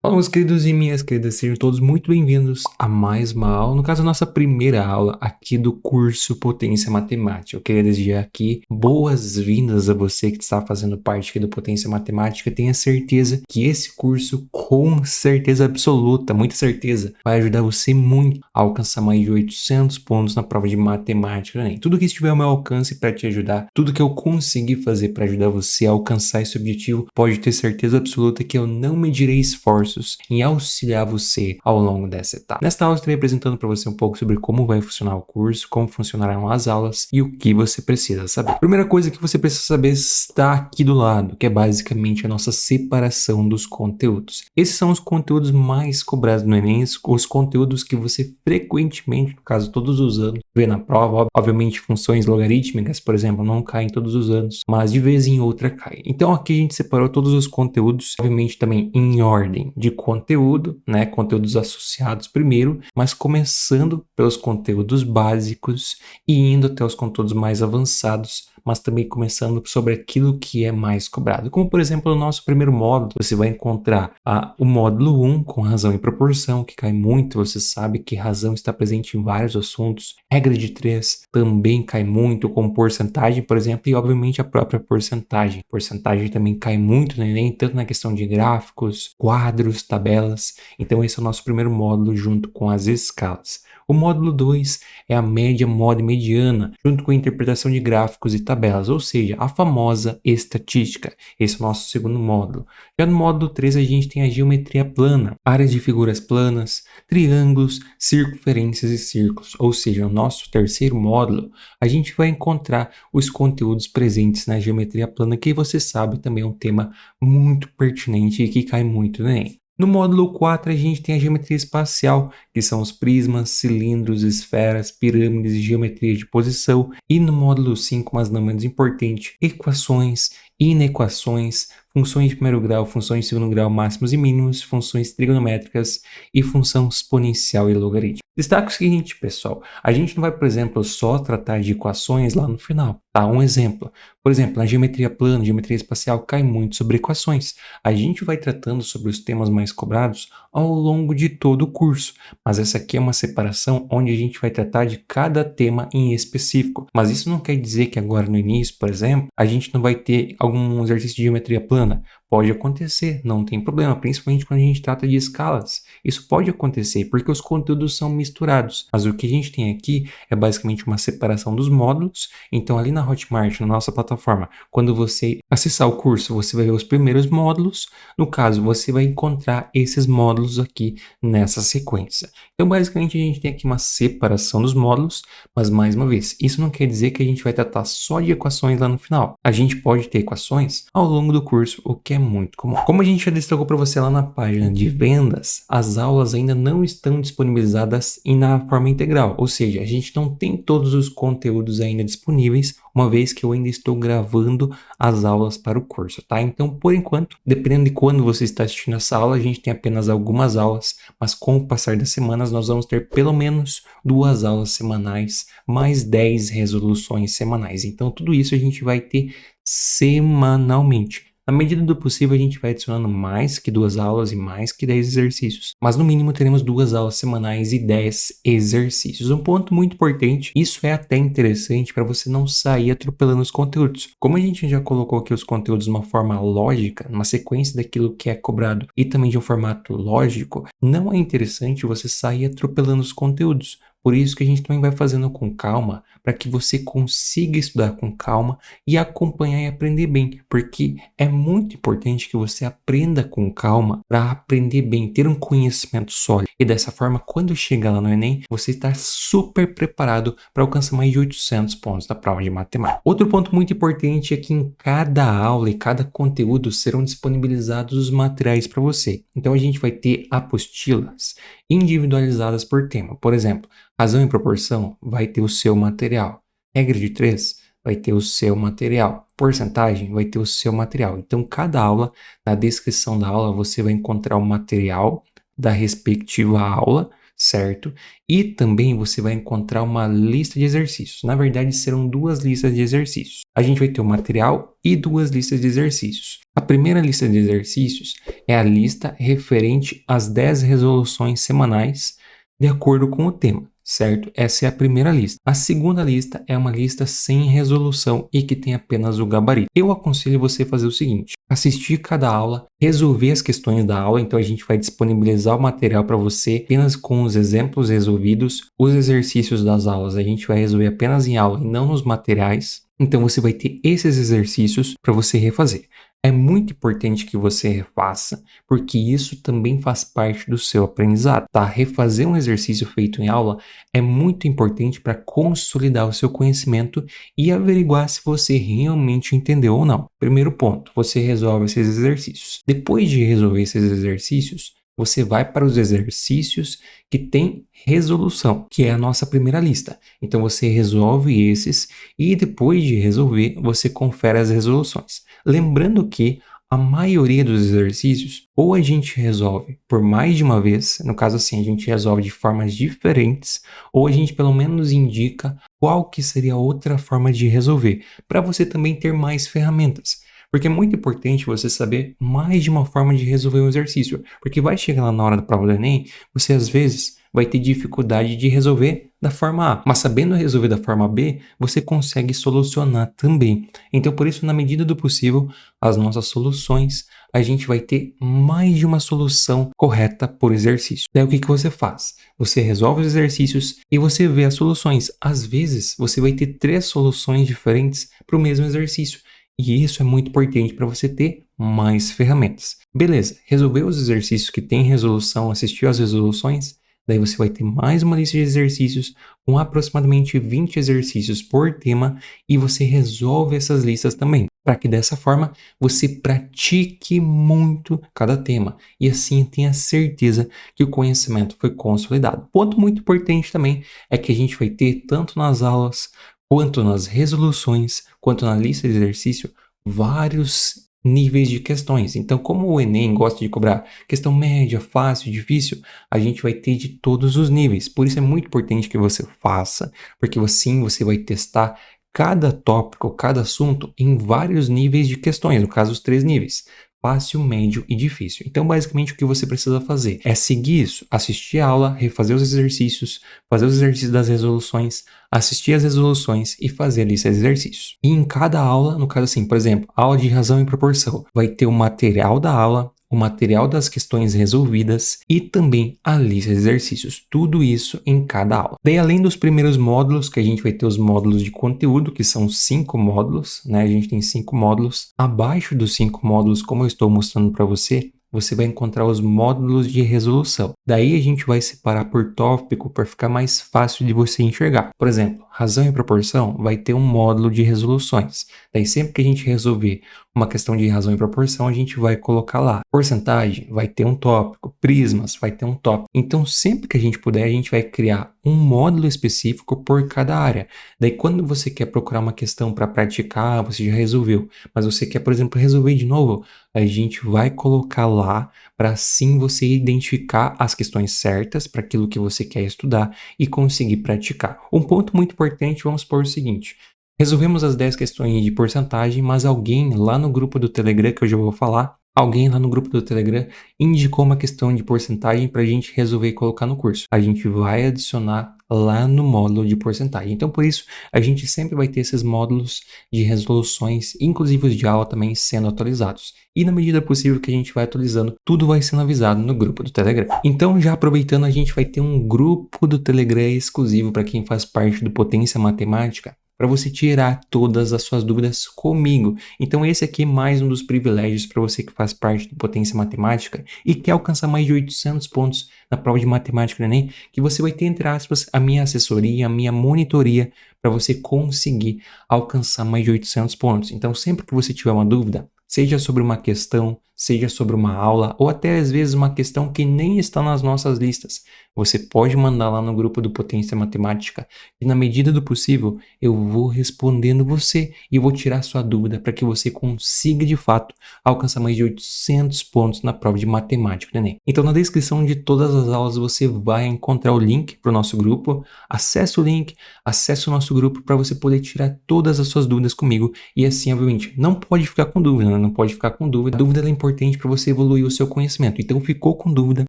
Olá, meus queridos e minhas queridas, sejam todos muito bem-vindos a mais uma aula, no caso, a nossa primeira aula aqui do curso Potência Matemática. Eu queria desejar aqui boas-vindas a você que está fazendo parte aqui do Potência Matemática. Tenha certeza que esse curso, com certeza absoluta, muita certeza, vai ajudar você muito a alcançar mais de 800 pontos na prova de matemática, né? Tudo que estiver ao meu alcance para te ajudar, tudo que eu conseguir fazer para ajudar você a alcançar esse objetivo, pode ter certeza absoluta que eu não medirei esforços em auxiliar você ao longo dessa etapa. Nesta aula eu estarei apresentando para você um pouco sobre como vai funcionar o curso, como funcionarão as aulas e o que você precisa saber. A primeira coisa que você precisa saber está aqui do lado, que é basicamente a nossa separação dos conteúdos. Esses são os conteúdos mais cobrados no Enem, os conteúdos que você frequentemente, no caso todos os anos, vê na prova. Obviamente funções logarítmicas, por exemplo, não caem todos os anos, mas de vez em outra cai. Então aqui a gente separou todos os conteúdos, obviamente também em ordem de conteúdo, né? Conteúdos associados primeiro, mas começando pelos conteúdos básicos e indo até os conteúdos mais avançados, mas também começando sobre aquilo que é mais cobrado. Como, por exemplo, no nosso primeiro módulo, você vai encontrar o módulo 1 com razão e proporção, que cai muito. Você sabe que razão está presente em vários assuntos. Regra de 3 também cai muito, com porcentagem, por exemplo, e obviamente a própria porcentagem. Porcentagem também cai muito no Enem, tanto na questão de gráficos, quadros, tabelas. Então esse é o nosso primeiro módulo junto com as escalas. O módulo 2 é a média, moda e mediana, junto com a interpretação de gráficos e tabelas, ou seja, a famosa estatística. Esse é o nosso segundo módulo. Já no módulo 3 a gente tem a geometria plana, áreas de figuras planas, triângulos, circunferências e círculos. Ou seja, no nosso terceiro módulo a gente vai encontrar os conteúdos presentes na geometria plana, que você sabe também é um tema muito pertinente e que cai muito no Enem. No módulo 4 a gente tem a geometria espacial, que são os prismas, cilindros, esferas, pirâmides e geometria de posição. E no módulo 5, mas não menos importante, equações, inequações, funções de primeiro grau, funções de segundo grau, máximos e mínimos, funções trigonométricas e função exponencial e logarítmica. Destaque o seguinte, pessoal, a gente não vai, por exemplo, só tratar de equações lá no final, tá? Um exemplo. Por exemplo, na geometria plana, geometria espacial, cai muito sobre equações. A gente vai tratando sobre os temas mais cobrados ao longo de todo o curso, mas essa aqui é uma separação onde a gente vai tratar de cada tema em específico. Mas isso não quer dizer que agora no início, por exemplo, a gente não vai ter algum exercício de geometria plana. Pode acontecer, não tem problema, principalmente quando a gente trata de escalas. Isso pode acontecer porque os conteúdos são misturados, mas o que a gente tem aqui é basicamente uma separação dos módulos. Então ali na Hotmart, na nossa plataforma, quando você acessar o curso, você vai ver os primeiros módulos. No caso, você vai encontrar esses módulos aqui nessa sequência. Então basicamente a gente tem aqui uma separação dos módulos, mas mais uma vez, isso não quer dizer que a gente vai tratar só de equações lá no final. A gente pode ter equações ao longo do curso, o que é muito comum. Como a gente já destacou para você lá na página de vendas, as aulas ainda não estão disponibilizadas na forma integral, ou seja, a gente não tem todos os conteúdos ainda disponíveis, uma vez que eu ainda estou gravando as aulas para o curso, tá? Então, por enquanto, dependendo de quando você está assistindo essa aula, a gente tem apenas algumas aulas, mas com o passar das semanas, nós vamos ter pelo menos 2 aulas semanais, mais 10 resoluções semanais. Então, tudo isso a gente vai ter semanalmente. Na medida do possível, a gente vai adicionando mais que 2 aulas e mais que 10 exercícios. Mas no mínimo teremos 2 aulas semanais e 10 exercícios. Um ponto muito importante, isso é até interessante para você não sair atropelando os conteúdos. Como a gente já colocou aqui os conteúdos de uma forma lógica, numa sequência daquilo que é cobrado e também de um formato lógico, não é interessante você sair atropelando os conteúdos. Por isso que a gente também vai fazendo com calma, para que você consiga estudar com calma e acompanhar e aprender bem, porque é muito importante que você aprenda com calma para aprender bem, ter um conhecimento sólido. E dessa forma, quando chegar lá no Enem, você está super preparado para alcançar mais de 800 pontos na prova de matemática. Outro ponto muito importante é que em cada aula e cada conteúdo serão disponibilizados os materiais para você. Então a gente vai ter apostilas individualizadas por tema. Por exemplo, razão e proporção vai ter o seu material. Regra de 3 vai ter o seu material. Porcentagem vai ter o seu material. Então, cada aula, na descrição da aula, você vai encontrar o material da respectiva aula, certo? E também você vai encontrar uma lista de exercícios. Na verdade, serão duas listas de exercícios. A gente vai ter o material e duas listas de exercícios. A primeira lista de exercícios é a lista referente às 10 resoluções semanais de acordo com o tema, certo? Essa é a primeira lista. A segunda lista é uma lista sem resolução e que tem apenas o gabarito. Eu aconselho você a fazer o seguinte: assistir cada aula, resolver as questões da aula. Então a gente vai disponibilizar o material para você apenas com os exemplos resolvidos. Os exercícios das aulas a gente vai resolver apenas em aula e não nos materiais. Então você vai ter esses exercícios para você refazer. É muito importante que você refaça, porque isso também faz parte do seu aprendizado, tá? Refazer um exercício feito em aula é muito importante para consolidar o seu conhecimento e averiguar se você realmente entendeu ou não. Primeiro ponto, você resolve esses exercícios. Depois de resolver esses exercícios, você vai para os exercícios que têm resolução, que é a nossa primeira lista. Então você resolve esses e depois de resolver, você confere as resoluções. Lembrando que a maioria dos exercícios, ou a gente resolve por mais de uma vez, no caso assim, a gente resolve de formas diferentes, ou a gente pelo menos indica qual que seria outra forma de resolver, para você também ter mais ferramentas. Porque é muito importante você saber mais de uma forma de resolver um exercício, porque vai chegar lá na hora da prova do Enem, você às vezes vai ter dificuldade de resolver da forma A, mas sabendo resolver da forma B, você consegue solucionar também. Então, por isso, na medida do possível, as nossas soluções, a gente vai ter mais de uma solução correta por exercício. Daí o que você faz? Você resolve os exercícios e você vê as soluções. Às vezes, você vai ter 3 soluções diferentes para o mesmo exercício. E isso é muito importante para você ter mais ferramentas. Beleza, resolveu os exercícios que tem resolução, assistiu às resoluções? Daí você vai ter mais uma lista de exercícios com aproximadamente 20 exercícios por tema e você resolve essas listas também, para que dessa forma você pratique muito cada tema e assim tenha certeza que o conhecimento foi consolidado. Ponto muito importante também é que a gente vai ter tanto nas aulas quanto nas resoluções, quanto na lista de exercício, vários níveis de questões. Então, como o Enem gosta de cobrar questão média, fácil, difícil, a gente vai ter de todos os níveis. Por isso é muito importante que você faça, porque assim você vai testar cada tópico, cada assunto em vários níveis de questões, no caso os 3 níveis. Fácil, médio e difícil. Então, basicamente, o que você precisa fazer é seguir isso, assistir a aula, refazer os exercícios, fazer os exercícios das resoluções, assistir as resoluções e fazer a lista de exercícios. E em cada aula, no caso assim, por exemplo, aula de razão e proporção, vai ter o material da aula, o material das questões resolvidas e também a lista de exercícios. Tudo isso em cada aula. Daí, além dos primeiros módulos, que a gente vai ter os módulos de conteúdo, que são 5 módulos, né? A gente tem 5 módulos. Abaixo dos 5 módulos, como eu estou mostrando para você, você vai encontrar os módulos de resolução. Daí a gente vai separar por tópico para ficar mais fácil de você enxergar. Por exemplo, razão e proporção vai ter um módulo de resoluções. Daí sempre que a gente resolver uma questão de razão e proporção, a gente vai colocar lá. Porcentagem vai ter um tópico, prismas vai ter um tópico. Então sempre que a gente puder, a gente vai criar um módulo específico por cada área. Daí quando você quer procurar uma questão para praticar, você já resolveu, mas você quer, por exemplo, resolver de novo, a gente vai colocar lá para assim você identificar as questões certas para aquilo que você quer estudar e conseguir praticar. Um ponto muito importante, vamos supor o seguinte: resolvemos as 10 questões de porcentagem, mas alguém lá no grupo do Telegram, que eu já vou falar, alguém lá no grupo do Telegram indicou uma questão de porcentagem para a gente resolver e colocar no curso. A gente vai adicionar lá no módulo de porcentagem. Então, por isso, a gente sempre vai ter esses módulos de resoluções, inclusive os de aula também sendo atualizados. E na medida possível que a gente vai atualizando, tudo vai sendo avisado no grupo do Telegram. Então, já aproveitando, a gente vai ter um grupo do Telegram exclusivo para quem faz parte do Potência Matemática, para você tirar todas as suas dúvidas comigo. Então esse aqui é mais um dos privilégios para você que faz parte do Potência Matemática e quer alcançar mais de 800 pontos na prova de matemática do Enem, que você vai ter, entre aspas, a minha assessoria, a minha monitoria para você conseguir alcançar mais de 800 pontos. Então sempre que você tiver uma dúvida, seja sobre uma questão, seja sobre uma aula ou até às vezes uma questão que nem está nas nossas listas, você pode mandar lá no grupo do Potência Matemática e na medida do possível eu vou respondendo você e vou tirar sua dúvida para que você consiga de fato alcançar mais de 800 pontos na prova de matemática do Enem. Então na descrição de todas as aulas você vai encontrar o link para o nosso grupo, acesse o link, acesse o nosso grupo para você poder tirar todas as suas dúvidas comigo e assim, obviamente, não pode ficar com dúvida, né? Não pode ficar com dúvida. A dúvida é importante para você evoluir o seu conhecimento. Então ficou com dúvida,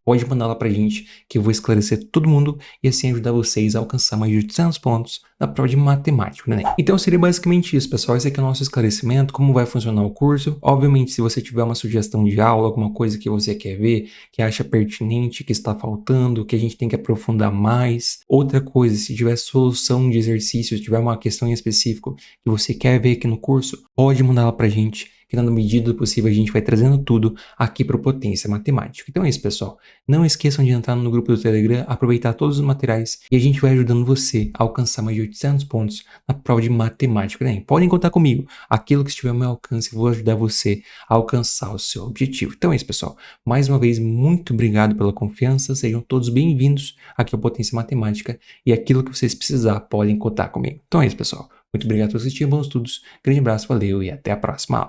pode mandar lá pra gente que eu vou esclarecer todo mundo e assim ajudar vocês a alcançar mais de 800 pontos na prova de matemática, né? Então seria basicamente isso, pessoal. Esse aqui é o nosso esclarecimento, como vai funcionar o curso. Obviamente, se você tiver uma sugestão de aula, alguma coisa que você quer ver, que acha pertinente, que está faltando, que a gente tem que aprofundar mais. Outra coisa, se tiver solução de exercícios, tiver uma questão em específico que você quer ver aqui no curso, pode mandar lá pra gente, que na medida do possível a gente vai trazendo tudo aqui para o Potência Matemática. Então é isso, pessoal. Não esqueçam de entrar no grupo do Telegram, aproveitar todos os materiais e a gente vai ajudando você a alcançar mais de 800 pontos na prova de matemática, né? Podem contar comigo. Aquilo que estiver ao meu alcance, eu vou ajudar você a alcançar o seu objetivo. Então é isso, pessoal. Mais uma vez, muito obrigado pela confiança. Sejam todos bem-vindos aqui ao Potência Matemática e aquilo que vocês precisar, podem contar comigo. Então é isso, pessoal. Muito obrigado por assistir, bons estudos, grande abraço, valeu e até a próxima aula.